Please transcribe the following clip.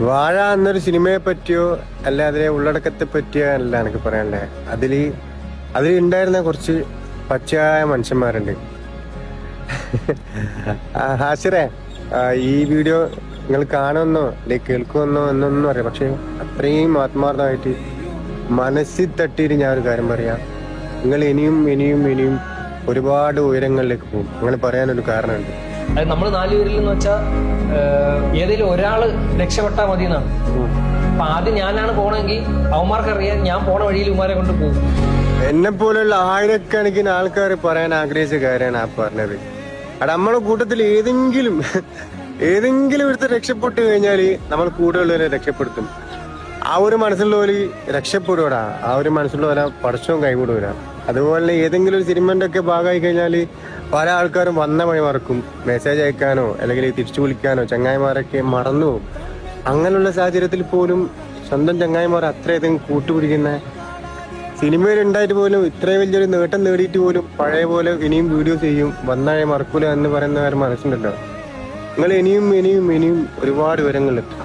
വാഴ എന്നൊരു സിനിമയെ പറ്റിയോ അല്ല അതിലെ ഉള്ളടക്കത്തെ പറ്റിയോ അല്ല എനിക്ക് പറയാനുള്ളേ. അതിൽ ഉണ്ടായിരുന്ന കുറച്ച് പച്ചയായ മനുഷ്യന്മാരുണ്ട്. ഹാസിറെ, ഈ വീഡിയോ നിങ്ങൾ കാണുമെന്നോ അല്ലെങ്കിൽ കേൾക്കുമെന്നോ എന്നൊന്നും അറിയാം, പക്ഷെ അത്രയും ആത്മാർത്ഥമായിട്ട് മനസ്സിൽ തട്ടിയിട്ട് ഞാൻ ഒരു കാര്യം പറയാം. നിങ്ങൾ ഇനിയും ഇനിയും ഇനിയും ഒരുപാട് ഉയരങ്ങളിലേക്ക് പോകും. നിങ്ങൾ പറയാനൊരു കാരണമുണ്ട്. അത് നമ്മൾ 4 പേരിൽ എന്ന് വെച്ചാൽ ഏതെങ്കിലും ഒരാള് രക്ഷപ്പെട്ടാൽ മതി എന്നാണ്. അപ്പൊ ആദ്യം ഞാനാണ് പോണെങ്കിൽ അവന്മാർക്കറിയാം ഞാൻ പോണ വഴിയിൽ ഉമാരെ കൊണ്ട് പോകും. എന്നെ പോലുള്ള ആയിരക്കണക്കിന് ആൾക്കാർ പറയാൻ ആഗ്രഹിച്ച കാര്യമാണ് ആ പറഞ്ഞത്. അത് നമ്മളെ കൂട്ടത്തിൽ ഏതെങ്കിലും ഒരുത്തർ രക്ഷപ്പെട്ടു കഴിഞ്ഞാല് നമ്മൾ കൂടുതലുള്ളവരെ രക്ഷപ്പെടുത്തും. ആ ഒരു മനസ്സിലുള്ളവര് രക്ഷപ്പെടൂടാ, ആ ഒരു മനസ്സിലുള്ളവരെ പടച്ചവും കൈവിടൂല. അതുപോലെ ഏതെങ്കിലും ഒരു സിനിമന്റെ ഒക്കെ ഭാഗമായി കഴിഞ്ഞാല് പല ആൾക്കാരും വന്ന വഴി മറക്കും. മെസ്സേജ് അയക്കാനോ അല്ലെങ്കിൽ തിരിച്ചു വിളിക്കാനോ ചങ്ങായിമാരൊക്കെ മറന്നു പോകും. അങ്ങനെയുള്ള സാഹചര്യത്തിൽ പോലും സ്വന്തം ചങ്ങായിമാർ അത്രയധികം കൂട്ടുപിടിക്കുന്ന സിനിമയിൽ ഉണ്ടായിട്ട് പോലും ഇത്രയും വലിയൊരു നേട്ടം നേടിയിട്ട് പോലും പഴയ പോലെ ഇനിയും വീഡിയോ ചെയ്യും, വന്നാഴെ മറക്കൂല എന്ന് പറയുന്നവർ മനസ്സിലുണ്ടല്ലോ. നിങ്ങൾ ഇനിയും ഇനിയും ഇനിയും ഒരുപാട് വിവരങ്ങളിലെത്തും.